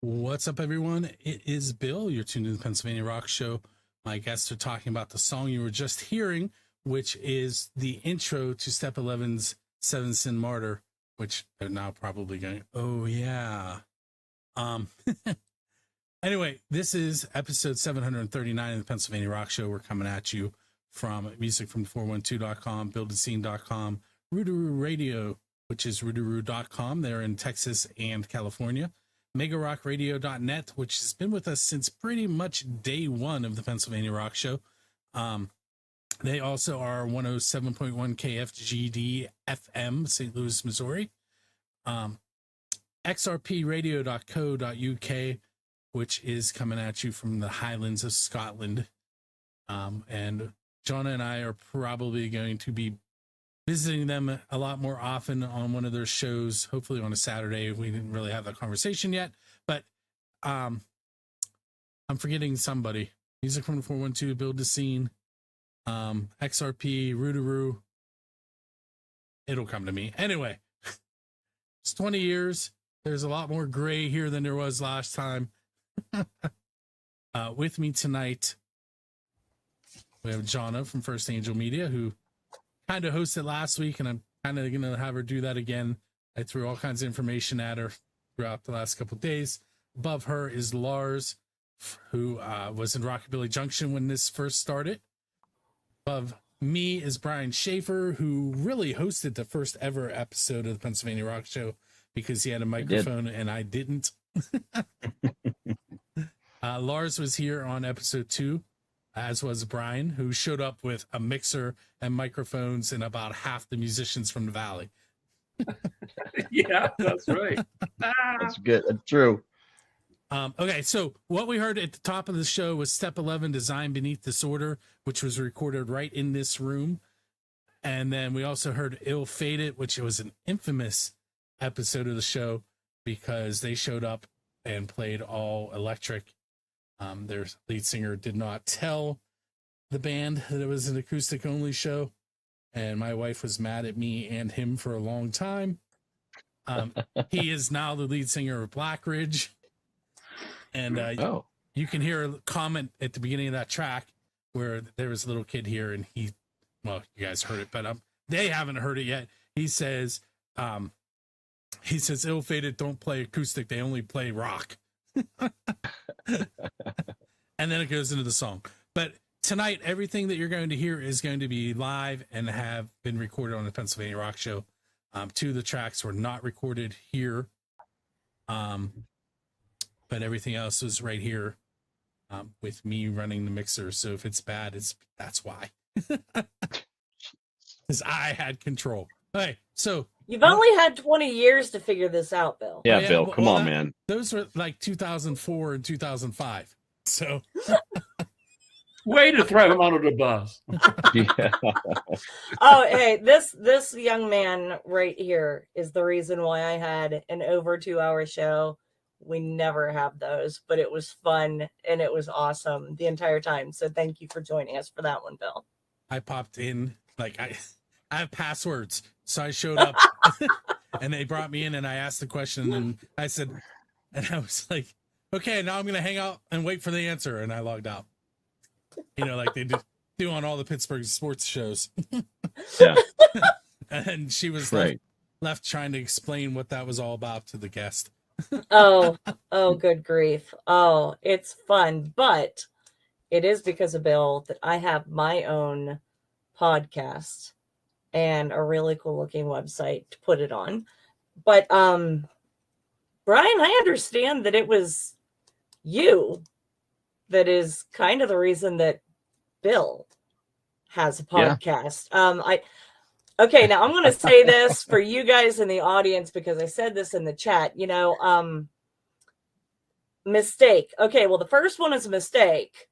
What's up, everyone? It is Bill. You're tuned to the Pennsylvania Rock Show. My guests are talking about the song you were just hearing, which is the intro to Step 11's Seven Sin Martyr, which they're now probably going, oh, yeah. Anyway, this is episode 739 of the Pennsylvania Rock Show. We're coming at you from musicfrom412.com, buildascene.com, Rootaroo Radio, which is rootaroo.com. They're in Texas and California. megarockradio.net, which has been with us since pretty much day one of the Pennsylvania Rock Show. They also are 107.1 KFGD FM, St. Louis, Missouri. xrpradio.co.uk, which is coming at you from the Highlands of Scotland. And Jonna and I are probably going to be visiting them a lot more often on one of their shows, hopefully on a Saturday. We didn't really have that conversation yet, but I'm forgetting somebody. Music from the 412, Build the Scene, XRP, Rootaroo. It'll come to me. Anyway, it's 20 years. There's a lot more gray here than there was last time. With me tonight, we have Jonna from First Angel Media, who kind of hosted last week, and I'm kind of going to have her do that again. I threw all kinds of information at her throughout the last couple of days. Above her is Lars, who was in Rockabilly Junction when this first started. Above me is Brian Schaefer, who really hosted the first ever episode of the Pennsylvania Rock Show because he had a microphone and I didn't. Lars was here on episode 2. As was Brian, who showed up with a mixer and microphones and about half the musicians from the Valley. Yeah, that's right. That's good. That's true. Okay, so what we heard at the top of the show was Step 11, Design Beneath Disorder, which was recorded right in this room. And then we also heard Ill Fated, which was an infamous episode of the show because they showed up and played all electric. Their lead singer did not tell the band that it was an acoustic only show, and my wife was mad at me and him for a long time. He is now the lead singer of Black Ridge, and you can hear a comment at the beginning of that track where there was a little kid here, and you guys heard it, but they haven't heard it yet. He says, Ill Fated don't play acoustic, they only play rock. And then it goes into the song. But tonight, everything that you're going to hear is going to be live and have been recorded on the Pennsylvania Rock Show. 2 of the tracks were not recorded here. But everything else is right here with me running the mixer. So if it's bad, that's why. Because I had control. Okay, so you've only had 20 years to figure this out, Bill. Yeah, Bill, come on, man. Those were like 2004 and 2005. So way to throw him under the bus. Yeah. Oh, hey, this young man right here is the reason why I had an over 2-hour show. We never have those, but it was fun and it was awesome the entire time. So thank you for joining us for that one, Bill. I popped in, like I have passwords. So I showed up and they brought me in and I asked the question and I said, and I was like, okay, now I'm going to hang out and wait for the answer. And I logged out, like they do on all the Pittsburgh sports shows. Yeah. And she was left trying to explain what that was all about to the guest. Oh, good grief. Oh, it's fun, but it is because of Bill that I have my own podcast and a really cool looking website to put it on. But Brian, I understand that it was you that is kind of the reason that Bill has a podcast. Yeah. Okay, now I'm going to say this for you guys in the audience because I said this in the chat, mistake. Okay, well, the first one is a mistake.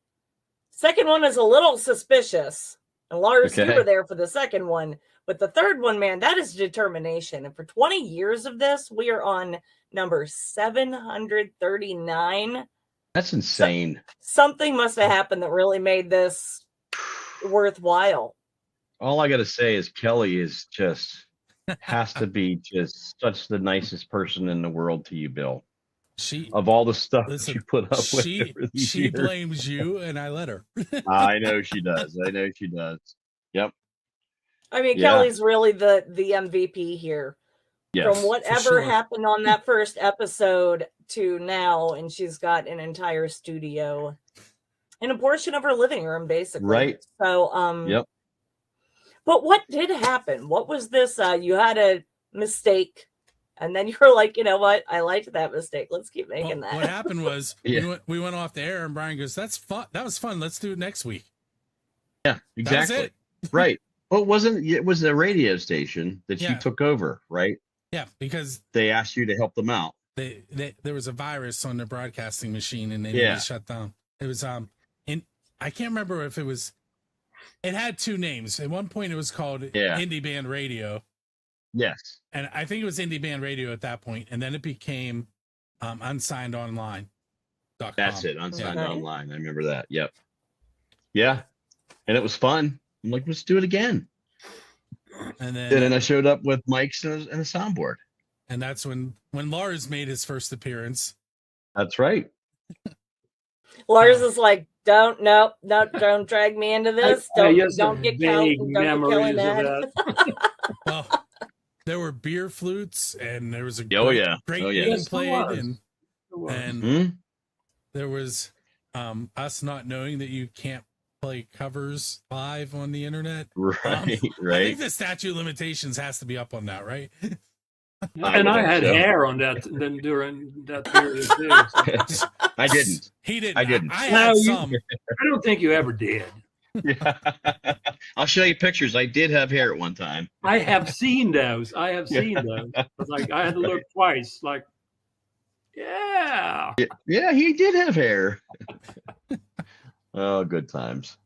Second one is a little suspicious. And Lars, you were there for the second one. But the third one, man, that is determination. And for 20 years of this, we are on number 739. That's insane. Something must have happened that really made this worthwhile. All I got to say is Kelly is has to be just such the nicest person in the world to you, Bill. of all the stuff that Listen, she put up with over these she years. blames you, and I let her. I know she does. Yep. I mean, Yeah. Kelly's really the MVP here. Yes. From whatever sure. happened on that first episode to now, and she's got an entire studio and a portion of her living room, basically. Right. So, Yep. But what did happen? What was this? You had a mistake, and then you were like, you know what? I liked that mistake. Let's keep making that. What happened was Yeah. we went off the air, and Brian goes, "That's fun. That was fun. Let's do it next week." Yeah, exactly. That was it. Right. Well, it was a radio station that Yeah. you took over, right? Yeah, because They asked you to help them out. there was a virus on the broadcasting machine, and they Yeah. needed to shut down. It was I can't remember if it had two names. At one point, it was called Indie Band Radio. Yes. And I think it was Indie Band Radio at that point, and then it became Unsigned Online. That's it. Unsigned Okay. Online. I remember that. Yep. Yeah. And it was fun. I'm like, let's do it again. And And then I showed up with mics and a soundboard. and that's when Lars made his first appearance. That's right. Lars is like, don't drag me into this. Don't get Kelly. Don't get Kelly mad. Well, there were beer flutes, and there was a Oh, yeah. great Oh, yeah. game Yes, there played, was. and Hmm? there was us not knowing that you can't play covers live on the internet. Right. I Right. think the statute of limitations has to be up on that, right? And I had so. hair on that then during that period too. So I didn't. He didn't. I didn't. I No, had you- some. I don't think you ever did. Yeah. I'll show you pictures. I did have hair at one time. I have seen those. I have seen those. But like I had to look twice. Like, yeah. Yeah, he did have hair. Oh, good times.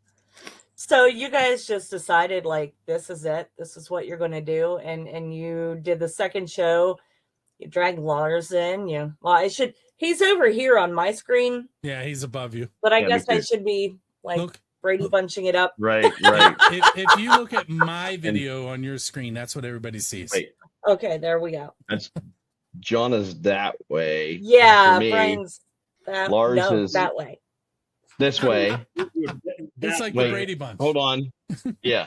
So you guys just decided, like, this is it. This is what you're going to do, and you did the second show. You dragged Lars in. He's over here on my screen, Yeah, he's above you. but I Yeah, guess me I too. should be like Look, Brady bunching it up. Right. Right. if you look at my video on your screen, that's what everybody sees. Wait. Okay, there we go. That's John is that way. Yeah, For me, Brian's that, Lars no, is- that way. this way. It's like Wait, the Brady Bunch. Hold on. Yeah.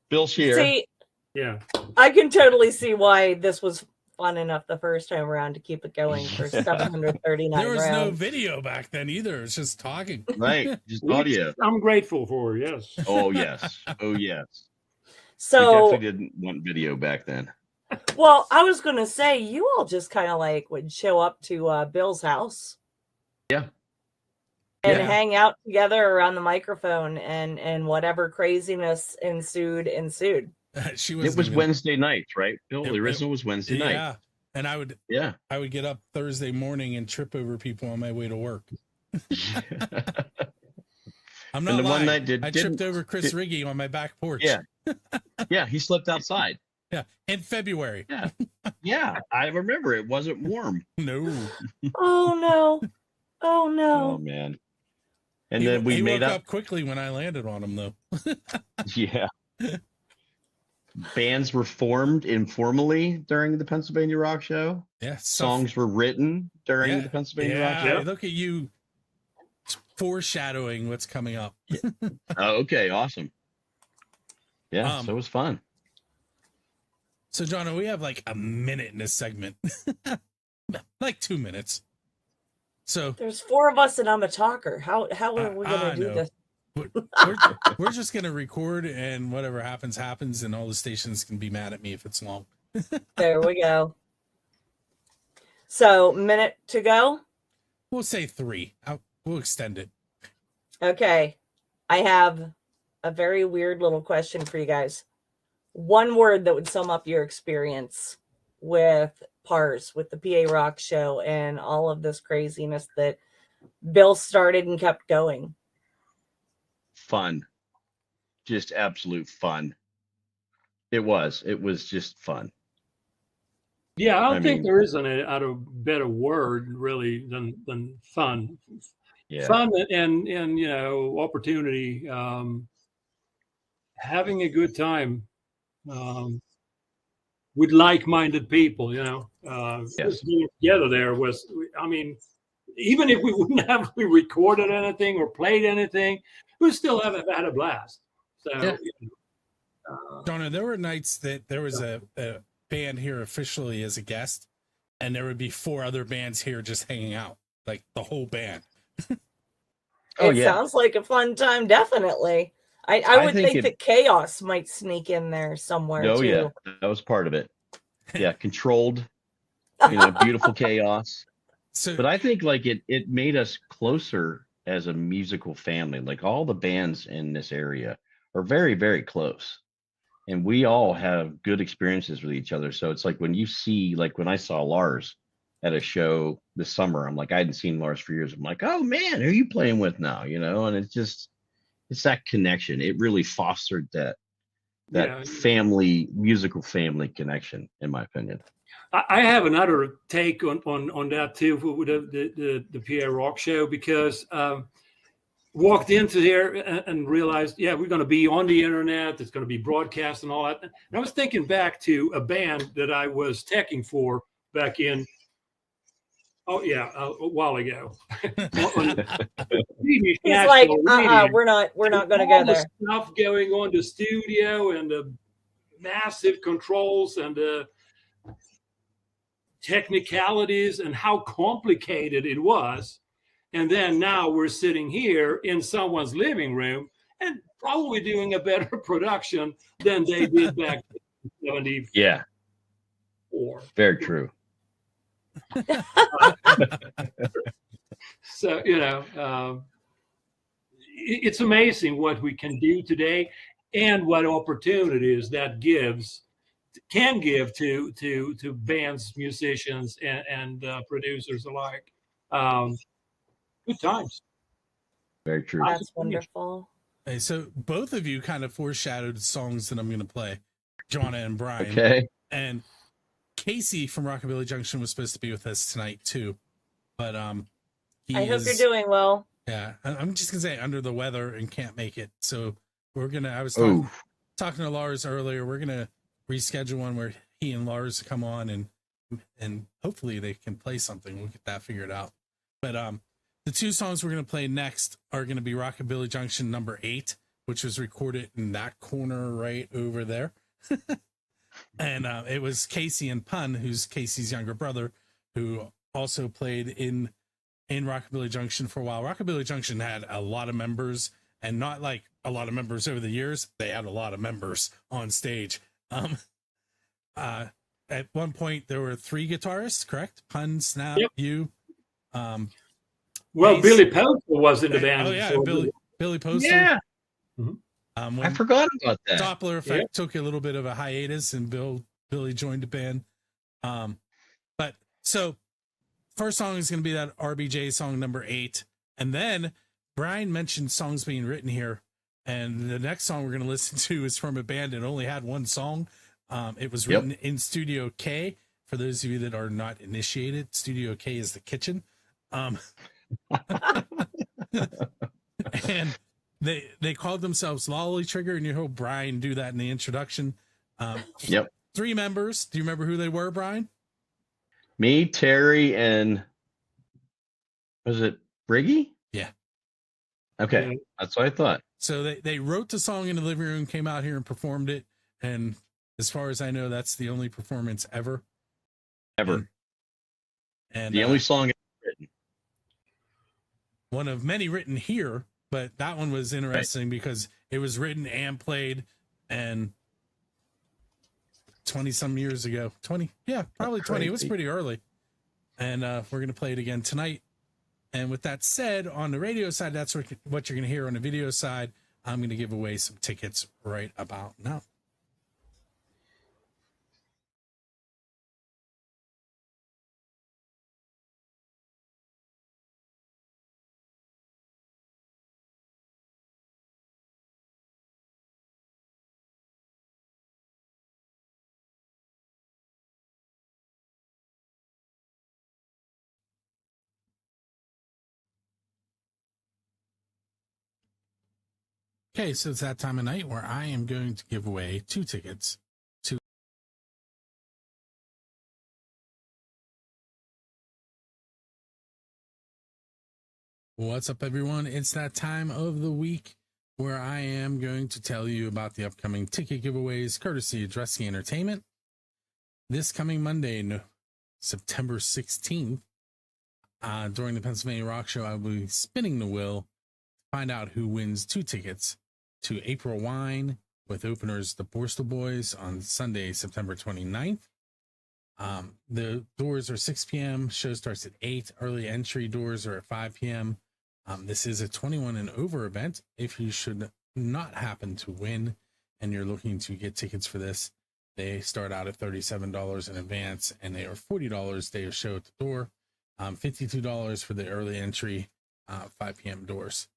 Bill's here. See, Yeah. I can totally see why this was fun enough the first time around to keep it going for 739 There was no rounds. video back then either. It's just talking. Right. Just audio. I'm grateful for, yes. Oh, yes. Oh, yes. We So, definitely didn't want video back then. well, I was going to say, you all just kind of like would show up to Bill's house. Yeah. And Yeah. hang out together around the microphone, and whatever craziness ensued. She It was Wednesday nights, right? Bill, the original was Wednesday night. Yeah. And I would get up Thursday morning and trip over people on my way to work. I'm not And the one lying. night I tripped over Chris Riggy on my back porch. Yeah. Yeah, he slept outside. Yeah. In February. Yeah. Yeah, I remember it wasn't warm. No. Oh no! Oh Oh, no! man. And then we he made woke up. quickly when I landed on him, though. Yeah. Bands were formed informally during the Pennsylvania Rock Show. Yeah. Songs were written during Yeah. the Pennsylvania Rock Yeah. Show. Look at you foreshadowing what's coming up. Oh, okay, awesome. Yeah, so it was fun. So, John, we have like a minute in this segment, like 2 minutes. So There's 4 of us, and I'm a talker. How are we I going to do know. this? we're just gonna record, and whatever happens, and all the stations can be mad at me if it's long. There we go. So, minute to go. We'll say 3. We'll extend it. Okay. I have a very weird little question for you guys. One word that would sum up your experience with PARS, with the PA Rock Show, and all of this craziness that Bill started and kept going. Fun. Just absolute fun. It was just fun. Yeah, I don't I think mean- there isn't a better word really than fun. Yeah. Fun and opportunity, having a good time. with like-minded people, you know. Yes. Just being together there was, I mean, even if we wouldn't have recorded anything or played anything, we still have had a blast. So, Yeah. you know, Donna, there were nights that there was a band here officially as a guest, and there would be 4 other bands here just hanging out, like the whole band. Oh, It yeah. sounds like a fun time, definitely. I would think that chaos might sneak in there somewhere Oh, too. yeah. That was part of it. Yeah, controlled, beautiful chaos. So, But I think like it made us closer as a musical family. Like all the bands in this area are very, very close. And we all have good experiences with each other. So it's like when you see, like when I saw Lars at a show this summer, I'm like, I hadn't seen Lars for years. I'm like, oh man, who are you playing with now? And it's that connection. It really fostered that family, musical family connection, in my opinion. I have another take on that too with the Pierre Rock show, because walked into here and realized, yeah, we're going to be on the internet. It's going to be broadcast and all that. And I was thinking back to a band that I was teching for back in, a while ago. He's like, we're not going to go there. Stuff going on the studio and the massive controls and the technicalities and how complicated it was. And then now we're sitting here in someone's living room and probably doing a better production than they did back in 74. Yeah. Very true. So, it's amazing what we can do today and what opportunities that can give to bands, musicians, and producers alike. Good times. Very true. That's wonderful. Hey, so both of you kind of foreshadowed songs that I'm going to play, Jonna and Brian. Okay. And Casey from Rockabilly Junction was supposed to be with us tonight too, but I hope you're doing well. Yeah, I'm just gonna say under the weather and can't make it. So I was talking to Lars earlier. We're gonna reschedule one where he and Lars come on and hopefully they can play something. We'll get that figured out. But the 2 songs we're gonna play next are gonna be Rockabilly Junction number 8, which was recorded in that corner right over there. And it was Casey and Pun, who's Casey's younger brother, who also played in Rockabilly Junction for a while. Rockabilly Junction had a lot of members, and not like a lot of members over the years. They had a lot of members on stage. At one point, there were 3 guitarists, correct? Pun, Snap, you. Well, Bass. Billy Poster was in the band. Oh yeah, so Billy Poster. Yeah. Mhm. I forgot about that. Doppler Effect took a little bit of a hiatus, and Billy joined the band. But so first song is going to be that RBJ song number 8, and then Brian mentioned songs being written here, and the next song we're going to listen to is from a band that only had 1 song. It was written in Studio K. For those of you that are not initiated, Studio K is the kitchen. And they called themselves Lolly Trigger, and you heard Brian do that in the introduction. 3 members. Do you remember who they were, Brian? Me, Terry, and was it Briggy? Yeah. Okay, that's what I thought. So they wrote the song in the living room, came out here and performed it, and as far as I know, that's the only performance ever. And the only song written. One of many written here, but that one was interesting because it was written and played and 20 some years ago. 20, yeah, probably 20. It was pretty early. And we're going to play it again tonight. And with that said, on the radio side, that's what you're going to hear. On the video side, I'm going to give away some tickets right about now. Okay, so it's that time of night where I am going to give away 2 tickets What's up, everyone? It's that time of the week where I am going to tell you about the upcoming ticket giveaways courtesy of Dresky Entertainment. This coming Monday, September 16th, during the Pennsylvania Rock Show, I will be spinning the wheel to find out who wins 2 tickets to April Wine with openers The Borstal Boys on Sunday, September 29th. The doors are 6 p.m. Show starts at 8. Early entry doors are at 5 p.m. This is a 21 and over event. If you should not happen to win and you're looking to get tickets for this, they start out at $37 in advance and they are $40 day of show at the door. $52 for the early entry, 5 p.m. doors.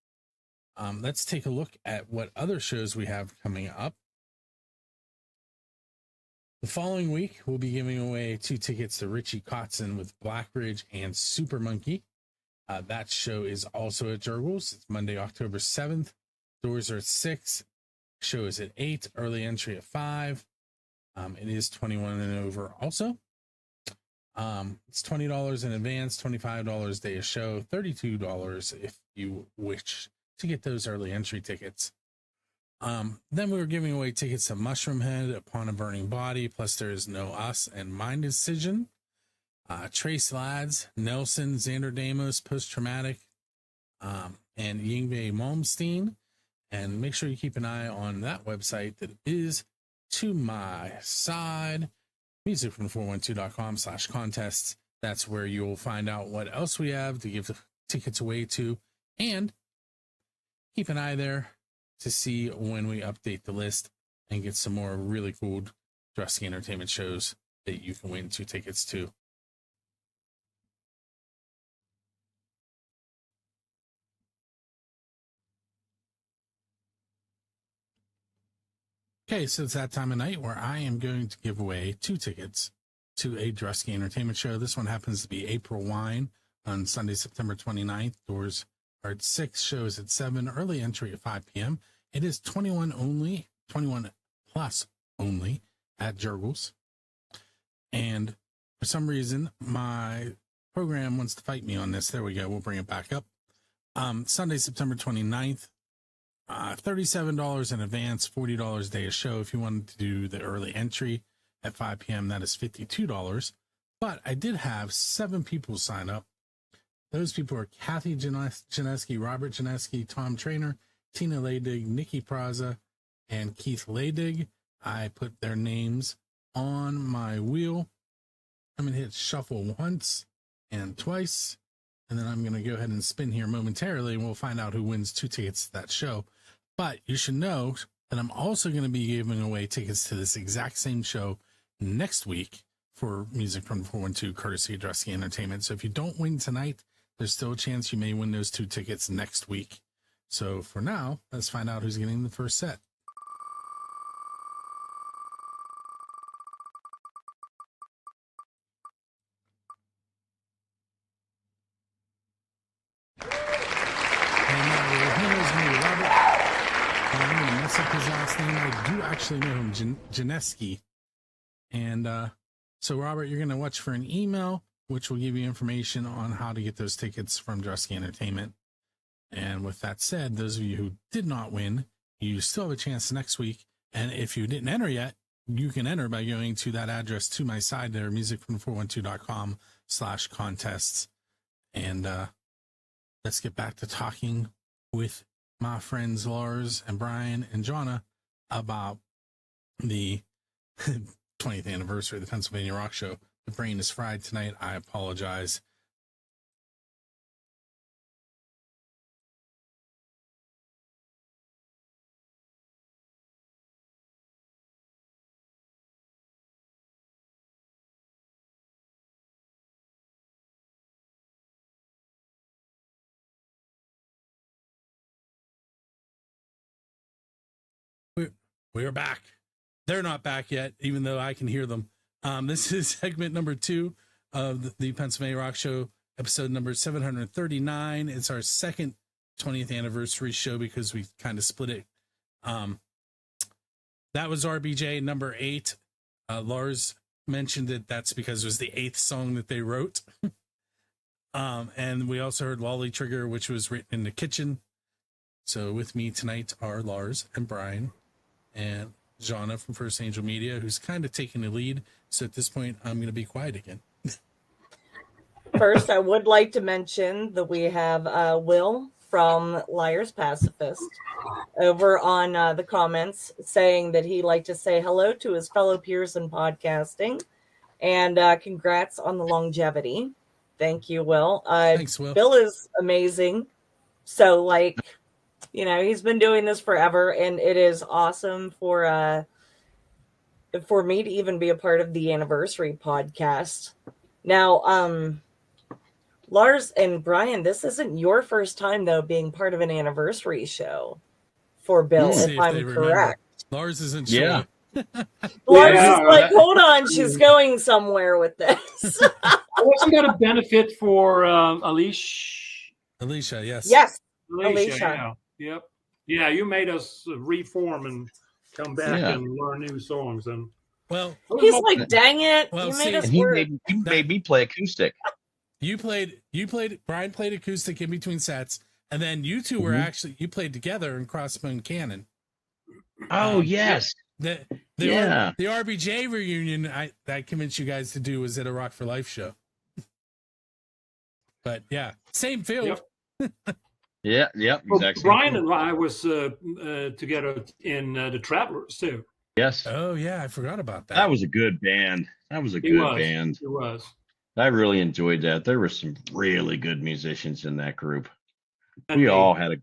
Let's take a look at what other shows we have coming up. The following week, we'll be giving away 2 tickets to Richie Kotzen with Blackbridge and Super Monkey. That show is also at Jurgles. It's Monday, October 7th. Doors are at 6. Show is at 8. Early entry at 5. It is 21 and over also. It's $20 in advance, $25 day of show, $32 if you wish to get those early entry tickets. Then we were giving away tickets to Mushroom Head, Upon a Burning Body, plus there is No Us and Mind Decision. Trace Lads, Nelson, Xander Damos, Post Traumatic, and Yingve Malmsteen. And make sure you keep an eye on that website that is To My Side, musicfrom412.com/contests. That's where you'll find out what else we have to give the tickets away to. And keep an eye there to see when we update the list and get some more really cool Dresky Entertainment shows that you can win 2 tickets to. Okay, so it's that time of night where I am going to give away 2 tickets to a Dresky Entertainment show. This one happens to be April Wine on Sunday, September 29th. Doors are at 6, shows at 7, early entry at 5 p.m. It is 21 plus only at Jurgles. And for some reason, my program wants to fight me on this. There we go. We'll bring it back up. Sunday, September 29th. $37 in advance, $40 day of show. If you wanted to do the early entry at 5 p.m., that is $52. But I did have 7 people sign up. Those people are Kathy Janeski, Robert Janeski, Tom Trainer, Tina Leydig, Nikki Praza, and Keith Leydig. I put their names on my wheel. I'm going to hit shuffle once and twice, and then I'm going to go ahead and spin here momentarily, and we'll find out who wins 2 tickets to that show. But you should know that I'm also going to be giving away tickets to this exact same show next week for Music from 412, courtesy of Dresky Entertainment. So if you don't win tonight, there's still a chance you may win those 2 tickets next week. So for now, let's find out who's getting the first set. I do actually know him, Janeski. And so, Robert, you're going to watch for an email, which will give you information on how to get those tickets from Dresky Entertainment. And with that said, those of you who did not win, you still have a chance next week. And if you didn't enter yet, you can enter by going to that address To My Side there, musicfrom412.com/contests. And let's get back to talking with my friends Lars and Brian and Jonna about the 20th anniversary of the Pennsylvania Rock Show. The brain is fried tonight. I apologize. We're back. They're not back yet, even though I can hear them. This is segment number 2 of the Pennsylvania Rock Show, episode number 739. It's our second 20th anniversary show because we kind of split it. That was RBJ number 8. Lars mentioned that that's because it was the 8th song that they wrote. And we also heard Lolly Trigger, which was written in the kitchen. So with me tonight are Lars and Brian and Jana from First Angel Media, who's kind of taking the lead. So at this point, I'm going to be quiet again. First, I would like to mention that we have Will from Liars Pacifist over on the comments saying that he'd like to say hello to his fellow peers in podcasting and congrats on the longevity. Thank you, Will. Thanks, Will. Bill is amazing. So, like, you know, he's been doing this forever, and it is awesome for me to even be a part of the anniversary podcast. Now, Lars and Brian, this isn't your first time, though, being part of an anniversary show for Bill, if I'm correct. Lars isn't sure. Yeah. Lars is like, hold on, she's going somewhere with this. Wasn't that a benefit for Alicia? Alicia, yes. Yes, Alicia. Yeah. Yep. Yeah, you made us reform and come back and learn new songs. And well, he's like, dang it. Well, you see, made us He work. made me play acoustic. Brian played acoustic in between sets, and then you two were you played together in Crossbone Cannon. Oh, yes. The RBJ reunion I convinced you guys to do was at a Rock for Life show. But yeah, same field. Yep. Exactly. Brian and I was together in the Travelers too. Yes. Oh yeah, I forgot about that. That was a good band. It was. I really enjoyed that. There were some really good musicians in that group. We all had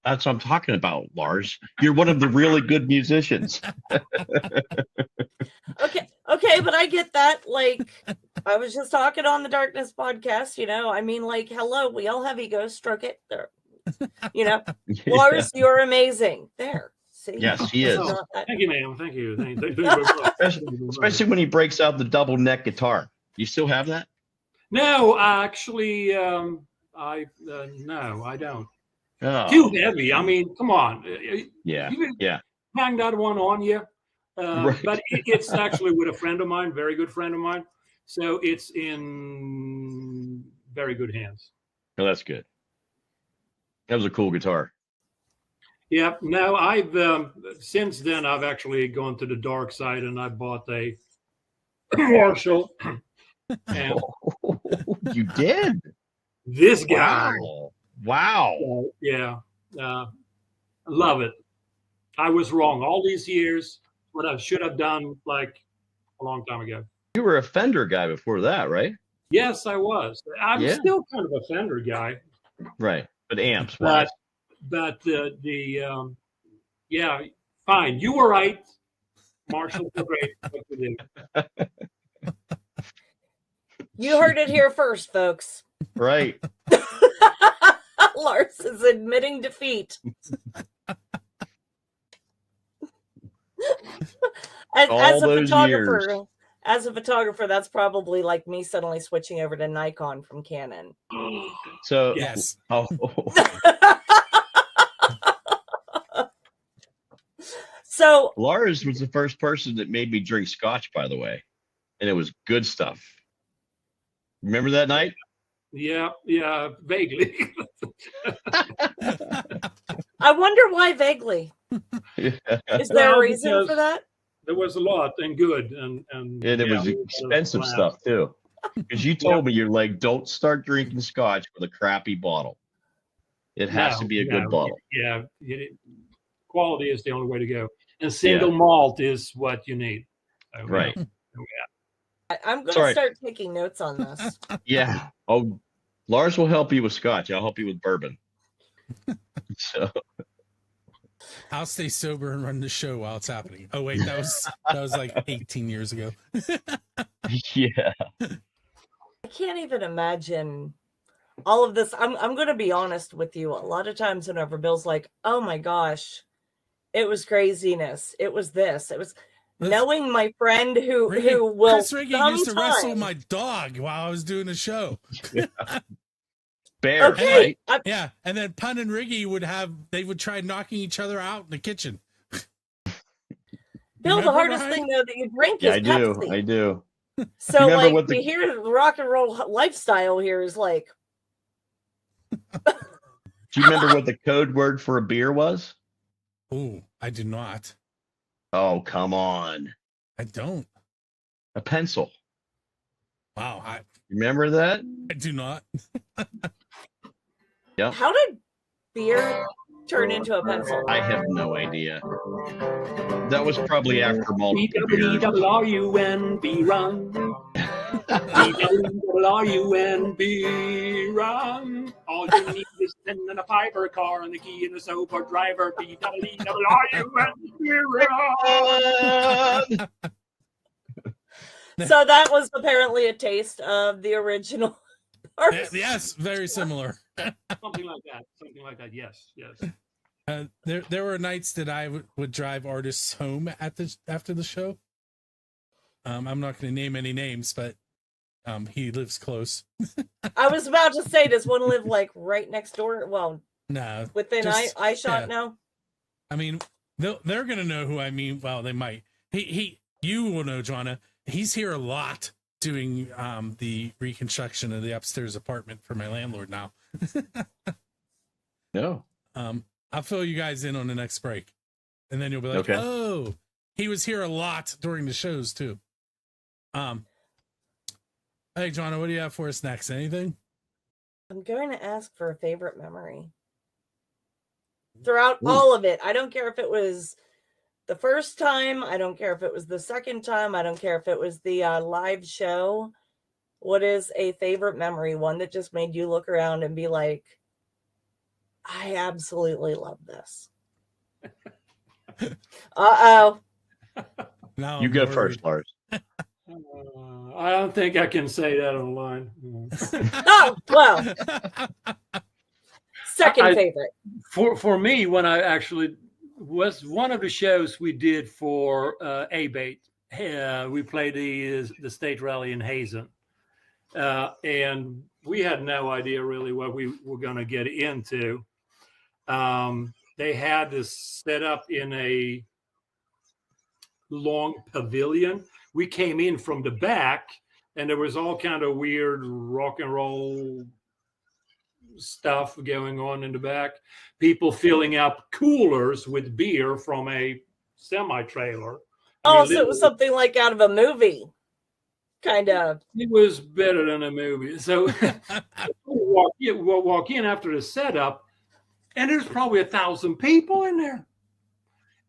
that's what I'm talking about, Lars. You're one of the really good musicians. Okay, but I get that. Like, I was just talking on the Darkness podcast, you know. I mean, like, hello, we all have egos. Stroke it. There. You know, Lars, you're amazing. There. See? Yes, he is. Thank you, ma'am. Thank you. Thank you. Especially when he breaks out the double neck guitar. You still have that? No, actually, no, I don't. Oh. Too heavy. I mean, come on. Yeah. Hang that one on you. Right. But it's actually with a friend of mine, very good friend of mine. So it's in very good hands. Oh, that's good. That was a cool guitar. Yeah. Now I've since then I've actually gone to the dark side and I bought a Marshall. And you did? This guy. Wow. Yeah. Love it. I was wrong all these years. What I should have done like a long time ago. You were a Fender guy before that, right? Yes, I was. I'm still kind of a Fender guy. Right. But amps. But fine. You were right. Marshall, great. What you did. You heard it here first, folks. Right. Lars is admitting defeat. As a photographer, that's probably like me suddenly switching over to Nikon from Canon. So yes. Oh. So Lars was the first person that made me drink scotch, by the way, and it was good stuff. Remember that night? Yeah, vaguely. I wonder why vaguely. Is there a reason for that? There was a lot and good and it was expensive stuff too. Because you told me you're like, don't start drinking scotch with a crappy bottle. It has to be a good bottle. Yeah, quality is the only way to go, and single malt is what you need. Okay. Right. I'm going to start taking notes on this. Yeah. Oh, Lars will help you with scotch. I'll help you with bourbon. So I'll stay sober and run the show while it's happening. Oh wait, that was like 18 years ago. Yeah. I can't even imagine all of this. I'm going to be honest with you. A lot of times whenever Bill's like, "Oh my gosh, it was craziness. It was this. It was." Knowing my friend who will Chris Riggy used to wrestle my dog while I was doing the show. Bear, okay. right? Yeah, and then Pun and Riggy would try knocking each other out in the kitchen. Bill, the hardest thing though that you drink is Pepsi. I do. So remember like what the- we hear the rock and roll lifestyle here is like, Do you remember what the code word for a beer was? Oh, I do not. Oh, come on. I don't. A pencil. Wow, Remember that? I do not. Yep. how did beer turn into a pencil? I have no idea. That was probably after multiple beers. B-W-E-R-R-U-N-B run. B-W-E-R-R-U-N-B run. All you need is a pen and a fiber car and a key and a sober driver. B-W-E-R-R-U-N-B run. So that was apparently a taste of the original. Yes, very similar. Something like that. Something like that. Yes. Yes. There were nights that I would drive artists home after the show. I'm not going to name any names, but he lives close. I was about to say, does one live like right next door? Well, No, within eye shot. yeah. No. I mean, they're going to know who I mean. Well, they might. You will know, Joanna. He's here a lot doing the reconstruction of the upstairs apartment for my landlord now. No. I'll fill you guys in on the next break, and then you'll be like, Okay. "Oh, he was here a lot during the shows too." Hey, Joanna, what do you have for us next? Anything? I'm going to ask for a favorite memory throughout all of it. I don't care if it was the first time. I don't care if it was the second time. I don't care if it was the live show. What is a favorite memory? One that just made you look around and be like, I absolutely love this. Uh-oh. Now You I'm go worried. first, Lars. I don't think I can say that online. Oh, well. Second favorite. For me, when I actually was one of the shows we did for A-Bait, we played the state rally in Hazen. And we had no idea really what we were going to get into. They had this set up in a long pavilion. We came in from the back, and there was all kind of weird rock and roll stuff going on in the back. People filling up coolers with beer from a semi-trailer. Oh, so it was something like out of a movie. Kind of. It was better than a movie. So we'll walk in after the setup, and there's probably 1,000 people in there.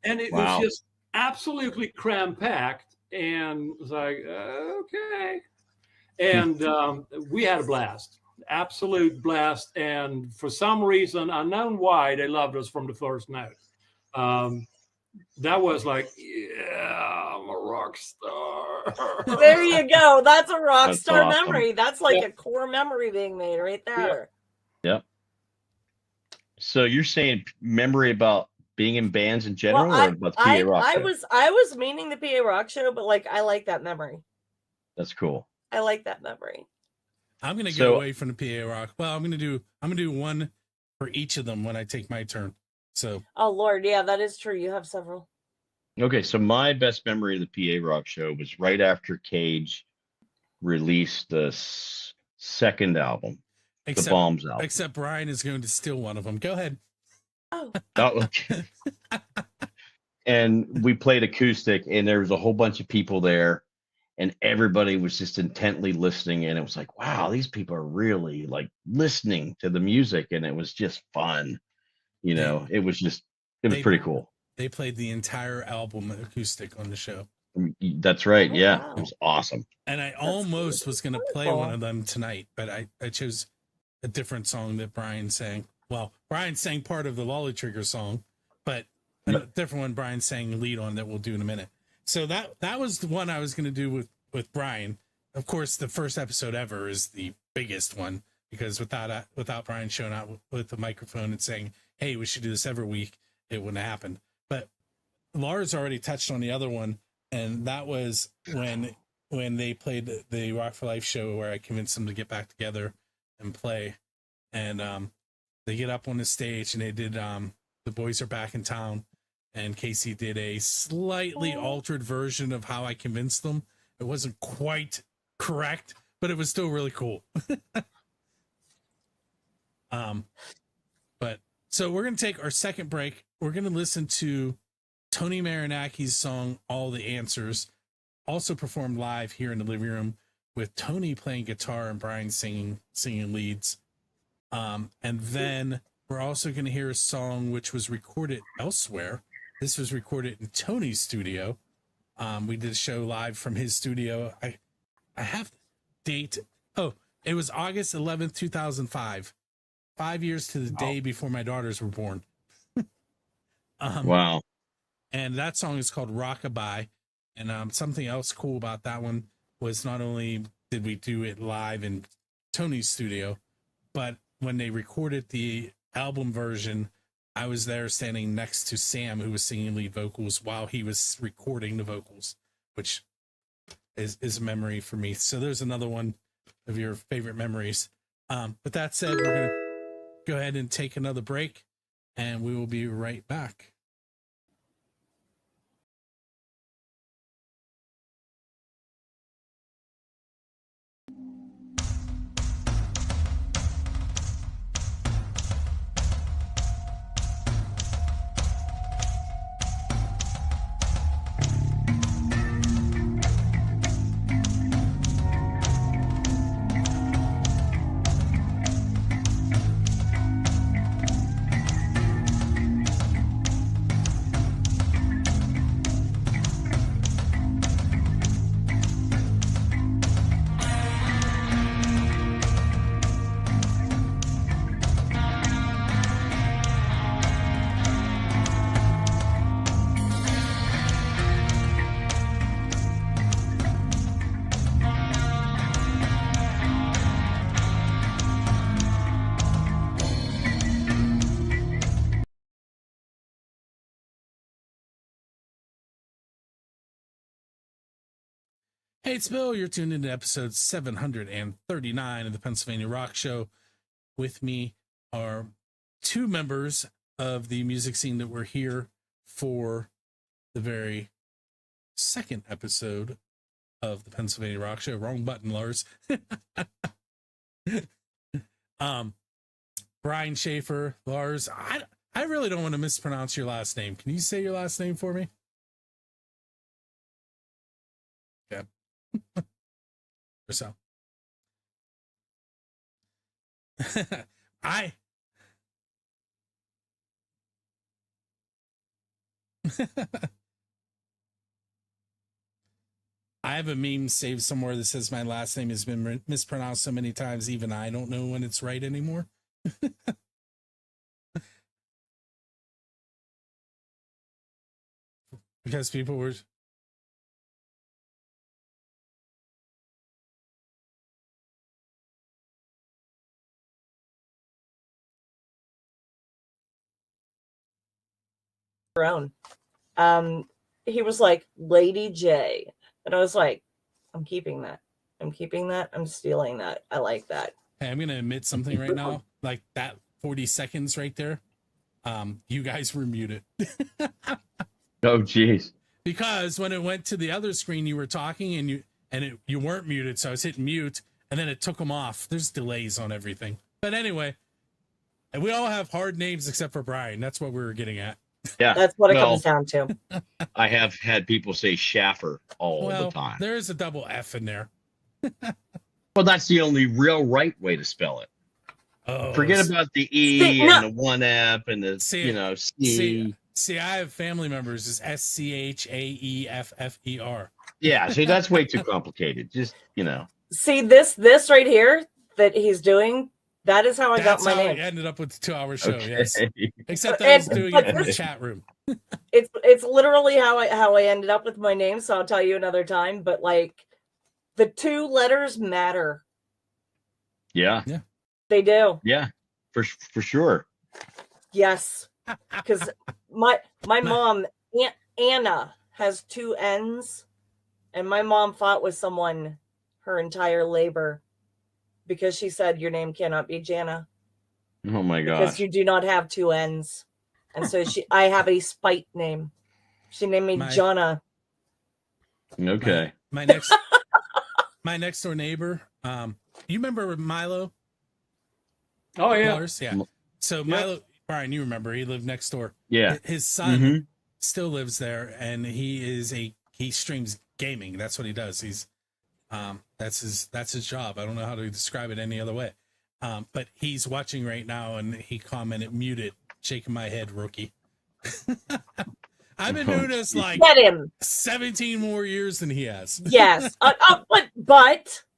And it was just absolutely cram-packed. And it was like, okay. And we had a blast, absolute blast. And for some reason, unknown why, they loved us from the first note. That was like, yeah, I'm a rock star. There you go. That's a rock star awesome. memory. That's like a core memory being made right there. Yep. So you're saying memory about being in bands in general, or about the PA Rock show? I was meaning the PA Rock show, but like I like that memory. That's cool. I like that memory. I'm gonna get away from the PA Rock. Well, I'm gonna do one for each of them when I take my turn. So. Oh Lord, yeah, that is true. You have several. Okay, so my best memory of the PA Rock show was right after Cage released the second album, the Bombs album. Except Brian is going to steal one of them. Go ahead. Oh. Okay. And we played acoustic, and there was a whole bunch of people there, and everybody was just intently listening, and it was like, wow, these people are really like listening to the music, and it was just fun. You know, it was pretty cool. They played the entire album acoustic on the show. That's right. Oh, yeah. wow. It was awesome. And I almost was going to play one of them tonight, but I chose a different song that Brian sang. Well, Brian sang part of the Lolly Trigger song, but a different one Brian sang lead on that we'll do in a minute. So that was the one I was going to do with Brian. Of course, the first episode ever is the biggest one, because without Brian showing up with the microphone and saying, hey, we should do this every week, it wouldn't have happened. But Lars already touched on the other one, and that was when they played the Rock for Life show, where I convinced them to get back together and play. And they get up on the stage, and they did The Boys Are Back in Town, and Casey did a slightly altered version of how I convinced them, It wasn't quite correct, but it was still really cool. But so we're going to take our second break. We're going to listen to Tony Marinaki's song, All the Answers, also performed live here in the living room with Tony playing guitar and Brian singing leads. And then we're also going to hear a song which was recorded elsewhere. This was recorded in Tony's studio. We did a show live from his studio. I have the date. Oh, it was August 11th, 2005. 5 years to the day before my daughters were born. Wow. And that song is called Rockabye. And something else cool about that one was not only did we do it live in Tony's studio, but when they recorded the album version, I was there standing next to Sam, who was singing lead vocals while he was recording the vocals, which is a memory for me. So there's another one of your favorite memories. But that said, we're going to go ahead and take another break, and we will be right back. Hey, it's Bill. You're tuned into episode 739 of the Pennsylvania Rock Show. With me are two members of the music scene that were here for the very second episode of the Pennsylvania Rock Show. Wrong button, Lars. Brian Schaefer, Lars. I really don't want to mispronounce your last name. Can you say your last name for me? Yeah. Or so. I have a meme saved somewhere that says my last name has been mispronounced so many times, even I don't know when it's right anymore. Because people were... own. He was like, Lady J. And I was like, I'm keeping that. I'm keeping that. I'm stealing that. I like that. Hey, I'm going to admit something right now. Like that 40 seconds right there. You guys were muted. Oh, geez. Because when it went to the other screen, you were talking and you weren't muted. So I was hitting mute and then it took them off. There's delays on everything. But anyway, and we all have hard names except for Brian. That's what we were getting at. Yeah. That's what it comes down to. I have had people say Schaffer all the time. There is a double F in there. Well, that's the only real right way to spell it. Oh, forget about the E and the one F and the C. See, I have family members. It's SCHAEFFER. Yeah, see, that's way too complicated. Just See this right here that he's doing. That is how I got my name. I ended up with the 2-hour show. Okay. Yes, except I was doing it in the chat room. It's literally how I ended up with my name. So I'll tell you another time. But like, the two letters matter. Yeah. They do. Yeah, for sure. Yes, because my mom, Aunt Anna, has two N's, and my mom fought with someone her entire labor because she said your name cannot be Jana. Oh my gosh! Because you do not have two N's, and so I have a spite name. She named me Jana. Okay. My next my next door neighbor. You remember Milo? Oh yeah. Lars? Yeah. So Milo, Brian, you remember he lived next door. Yeah. His son still lives there, and he streams gaming. That's what he does. He's that's his job. I don't know how to describe it any other way. But he's watching right now, and he commented, "Muted, shaking my head, rookie." I've been doing this like Get him. 17 more years than he has. Yes.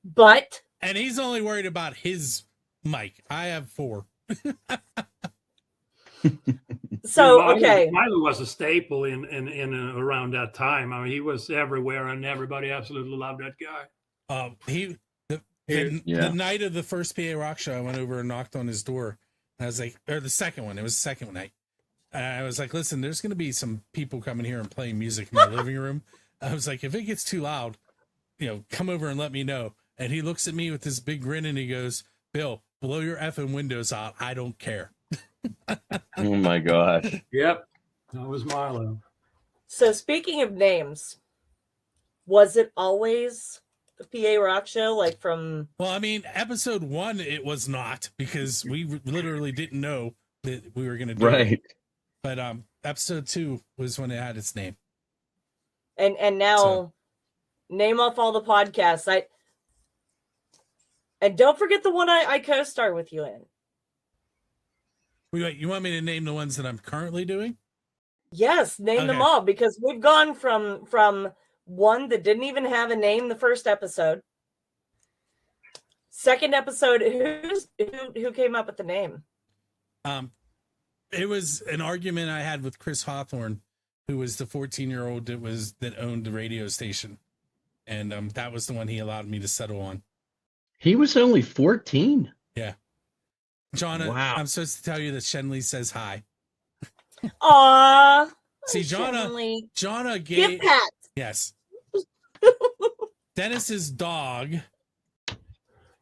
But. And he's only worried about his mic. I have 4. So, okay. Milo was a staple in around that time. I mean, he was everywhere, and everybody absolutely loved that guy. The night of the first PA Rock show, I went over and knocked on his door. I was like, or the second one. It was the second night. And I was like, listen, there's going to be some people coming here and playing music in my living room. I was like, if it gets too loud, come over and let me know. And he looks at me with this big grin and he goes, Bill, blow your effing windows out. I don't care. Oh my gosh. Yep. That was Milo. So speaking of names, was it always the PA Rock show? Like from... Well, I mean, episode 1, it was not, because we literally didn't know that we were going to do it. But episode 2 was when it had its name. And now, name off all the podcasts. And don't forget the one I co-star with you in. Wait, you want me to name the ones that I'm currently doing? Yes, name them all, because we've gone from one that didn't even have a name the first episode. Second episode, who came up with the name? It was an argument I had with Chris Hawthorne, who was the 14-year-old that owned the radio station, and that was the one he allowed me to settle on. He was only 14. Yeah, Jonna, wow. I'm supposed to tell you that Shenley says hi. Aww. See, Jonna gave gift hat. Yes. Dennis's dog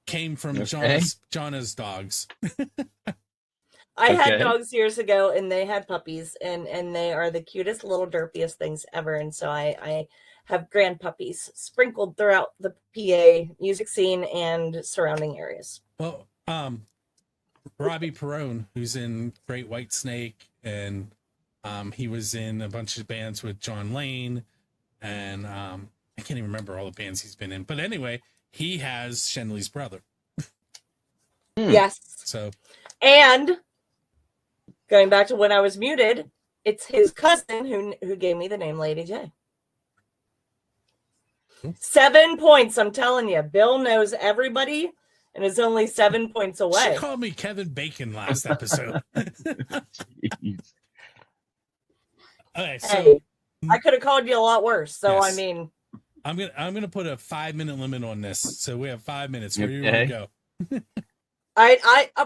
came from Jonna's dogs. I had dogs years ago, and they had puppies, and they are the cutest little derpiest things ever. And so I have grand puppies sprinkled throughout the PA music scene and surrounding areas. Well, Robbie Perrone, who's in Great White Snake, and he was in a bunch of bands with John Lane, and I can't even remember all the bands he's been in. But anyway, he has Shenley's brother. Yes. So, and going back to when I was muted, it's his cousin who gave me the name Lady J. 7 points, I'm telling you. Bill knows everybody and is only 7 points away. She called me Kevin Bacon last episode. Okay, so hey, I could have called you a lot worse. So yes. I mean, I'm gonna put a 5-minute limit on this. So we have 5 minutes. Where do you want to go?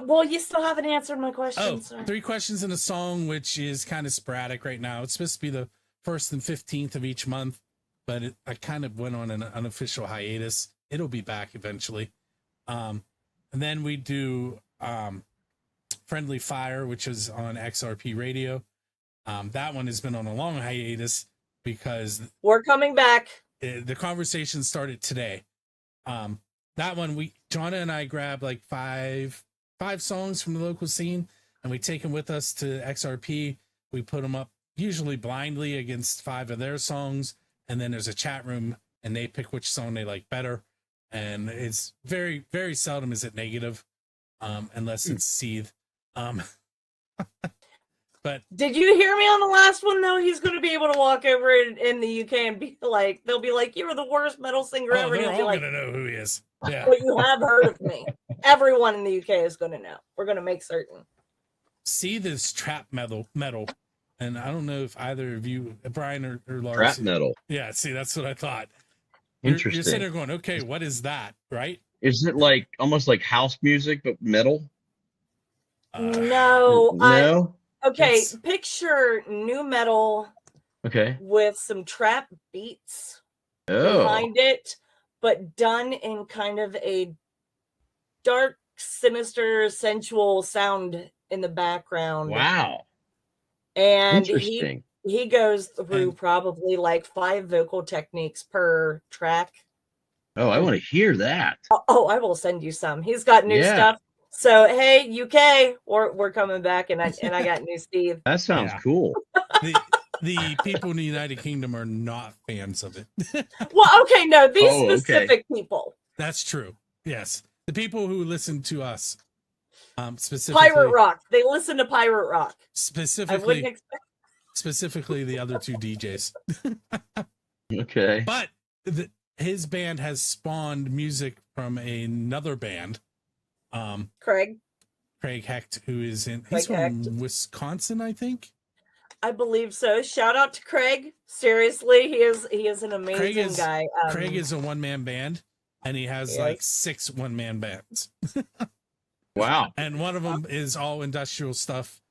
Well, you still haven't answered my question. Oh, so. 3 questions in a song, which is kind of sporadic right now. It's supposed to be the 1st and 15th of each month, but I kind of went on an unofficial hiatus. It'll be back eventually. And then we do Friendly Fire, which is on XRP Radio. That one has been on a long hiatus because we're coming back. The conversation started today. That one, Jonna and I grab like five songs from the local scene, and we take them with us to XRP. We put them up usually blindly against 5 of their songs, and then there's a chat room, and they pick which song they like better. And it's very, very seldom is it negative, unless it's Seethe. But did you hear me on the last one though? He's going to be able to walk over in the UK and be like, they'll be like, "You were the worst metal singer ever." They're all like, gonna know who he is. Yeah, but you have heard of me. Everyone in the UK is going to know. We're going to make certain. Seethe is trap metal, and I don't know if either of you, Brian or Lars, trap metal. Yeah, see, that's what I thought. Interesting. You're sitting there going, "Okay, what is that?" Right? Is it like almost like house music but metal? No. Okay, picture new metal. Okay. With some trap beats behind it, but done in kind of a dark, sinister, sensual sound in the background. Wow. And he goes through probably like 5 vocal techniques per track. Oh, I want to hear that. Oh, I will send you some. He's got new Yeah. stuff. So hey, UK, we're coming back, and I got new Steve. That sounds Yeah. cool. The people in the United Kingdom are not fans of it. Well, okay, no, these Oh, okay. specific people. That's true. Yes. The people who listen to us, specifically Pirate rock. They listen to pirate rock. I wouldn't expect. Specifically the other two DJs. Okay. But his band has spawned music from another band. Craig Hecht, who is he's Craig from Hecht. Wisconsin, I think. I believe so. Shout out to Craig. Seriously, he is an amazing guy. Craig is a one-man band, and he has like 6 one-man bands. Wow. And one of them is all industrial stuff,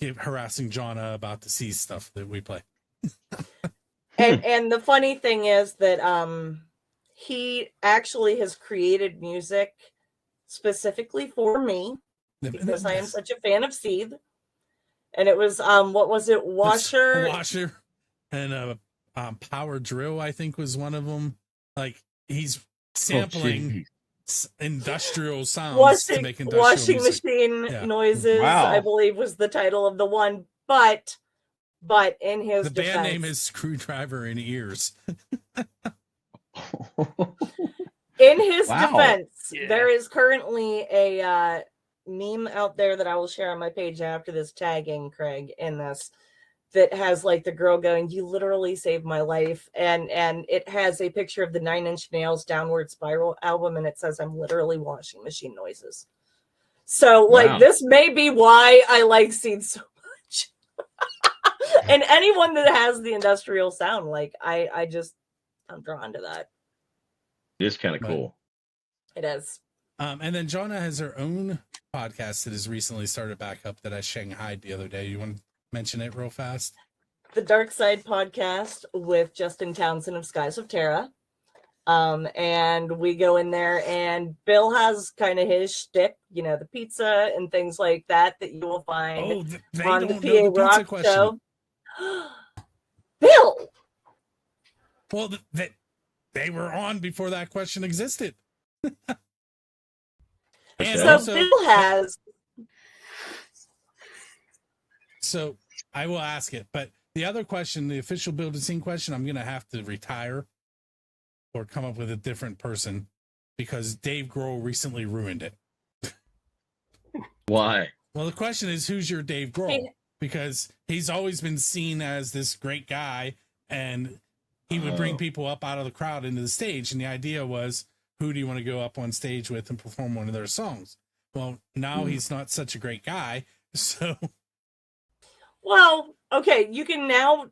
harassing Jonna about the C stuff that we play. And the funny thing is that he actually has created music specifically for me because I am such a fan of Seethe. And it was what was it? Washer and Power Drill, I think, was one of them. Like he's sampling industrial sounds to make industrial washing music. machine noises. Wow. I believe was the title of the one, but in his the defense, band name is Screwdriver in Ears. in his Wow. defense, Yeah. there is currently a meme out there that I will share on my page after this, tagging Craig in this, that has like the girl going, "You literally saved my life," and it has a picture of the 9 Inch Nails Downward Spiral album, and it says, "I'm literally washing machine noises." So like Wow. this may be why I like Seethe so much. And anyone that has the industrial sound, like I'm drawn to that. It is kind of cool. It is. And then Jonna has her own podcast that has recently started back up that I shanghaied the other day. You want to mention it real fast? The Dark Side Podcast with Justin Townsend of Skies of Terra. And we go in there, and Bill has kind of his shtick, the pizza and things like that you will find They on don't the know PA the pizza Rock question. show. Bill! Well, they were on before that question existed. And So also, Bill has... So I will ask it, but the other question, the official Build a Scene question, I'm going to have to retire or come up with a different person because Dave Grohl recently ruined it. Why? Well, the question is, who's your Dave Grohl? Because he's always been seen as this great guy, and he would bring people up out of the crowd into the stage. And the idea was, who do you want to go up on stage with and perform one of their songs? Well, now he's not such a great guy. So, Well, okay, you can now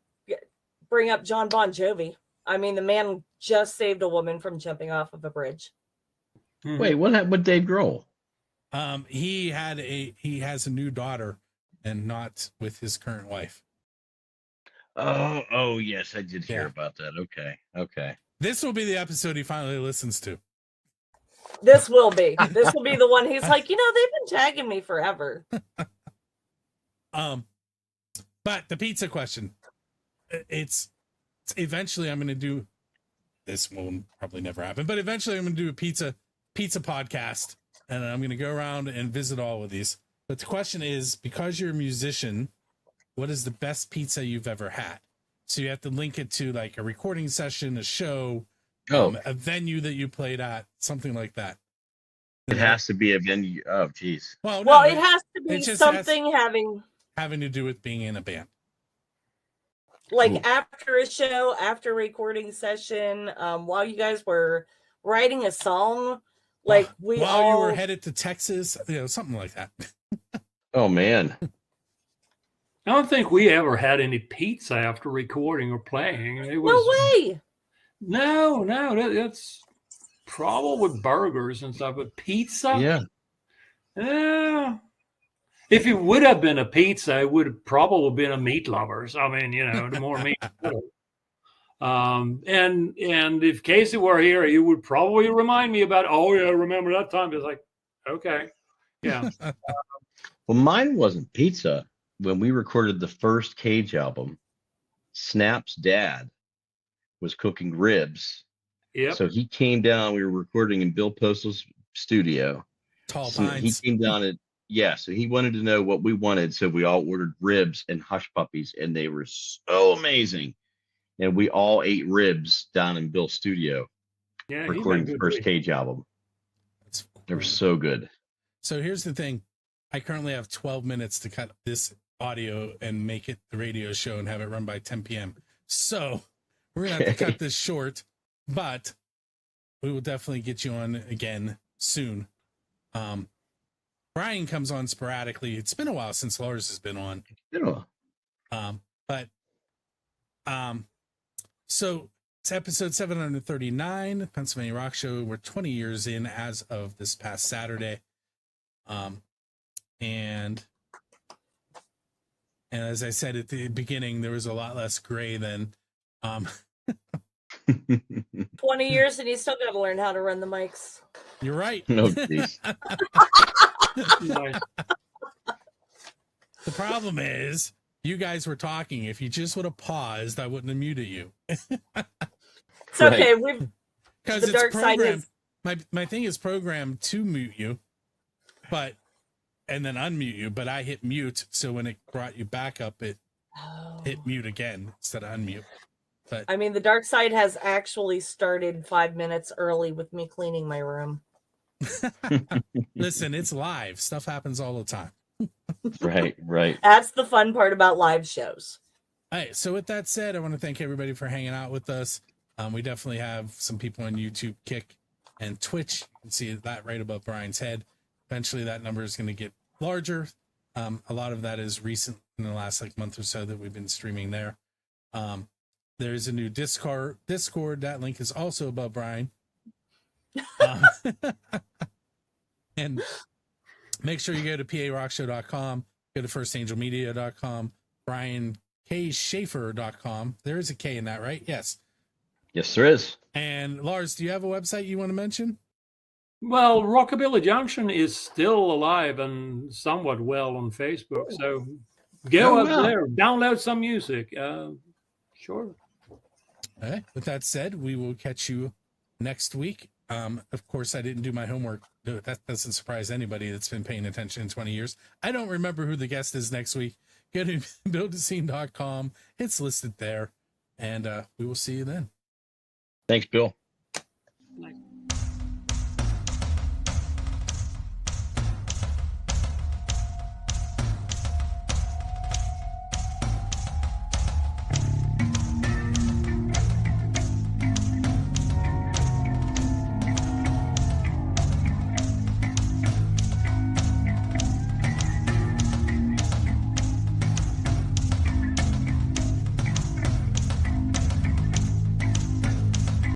bring up John Bon Jovi. I mean, the man just saved a woman from jumping off of a bridge. Wait, what happened with Dave Grohl? he has a new daughter, and not with his current wife. Oh, yes, I did hear Yeah. about that. Okay. This will be the episode he finally listens to. This will be the one. He's like, they've been tagging me forever. But the pizza question, it's eventually I'm going to do, this will probably never happen, but eventually I'm going to do a pizza podcast, and I'm going to go around and visit all of these. But the question is, because you're a musician, what is the best pizza you've ever had? So you have to link it to like a recording session, a show, a venue that you played at, something like that. It has to be a venue. Oh, geez. Well, It has to be something having to do with being in a band. Like after a show, after a recording session, while you guys were writing a song, like you were headed to Texas, something like that. Oh, man. I don't think we ever had any pizza after recording or playing. It was, no way. No, that's probably with burgers and stuff, but pizza? Yeah. Yeah. If it would have been a pizza, it would have probably been a meat lovers. I mean, the more meat. And if Casey were here, he would probably remind me about, remember that time? It's like, okay. Yeah. Well, mine wasn't pizza. When we recorded the first Cage album, Snap's dad was cooking ribs Yep. So he came down. We were recording in Bill Postal's studio. Tall So he Pines. came down at so he wanted to know what we wanted. So we all ordered ribs and hush puppies, and they were so amazing. And we all ate ribs down in Bill's studio, Yeah, he recording made the good first ribs. Cage album. That's They were cool. so good. So here's the thing. I currently have 12 minutes to cut this audio and make it the radio show and have it run by 10 p.m. So we're going to have to cut this short, but we will definitely get you on again soon. Brian comes on sporadically. It's been a while since Lars has been on. So it's episode 739, Pennsylvania Rock Show. We're 20 years in as of this past Saturday. And as I said at the beginning, there was a lot less gray than 20 years and you still got to learn how to run the mics. You're right. No, geez. Nice. The problem is you guys were talking. If you just would have paused, I wouldn't have muted you. It's okay. We've Because the it's dark side programmed. is My thing is programmed to mute you, and then unmute you. But I hit mute, so when it brought you back up, it hit mute again instead of unmute. But I mean, the dark side has actually started 5 minutes early with me cleaning my room. listen, it's live. Stuff happens all the time. Right. That's the fun part about live shows. All right. So with that said, I want to thank everybody for hanging out with us. We definitely have some people on YouTube, Kick, and Twitch. You can see that right above Brian's head. Eventually, that number is going to get larger. A lot of that is recent in the last month or so that we've been streaming there. There's a new Discord. That link is also above Brian. And make sure you go to parockshow.com, go to firstangelmedia.com, briankSchaefer.com. There is a K in that, right? Yes. Yes, there is. And Lars, do you have a website you want to mention? Well, Rockabilly Junction is still alive and somewhat well on Facebook. So go up there, download some music. Sure. All right. With that said, we will catch you next week. Of course, I didn't do my homework. That doesn't surprise anybody that's been paying attention in 20 years. I don't remember who the guest is next week. Go to buildascene.com. It's listed there. And we will see you then. Thanks, Bill.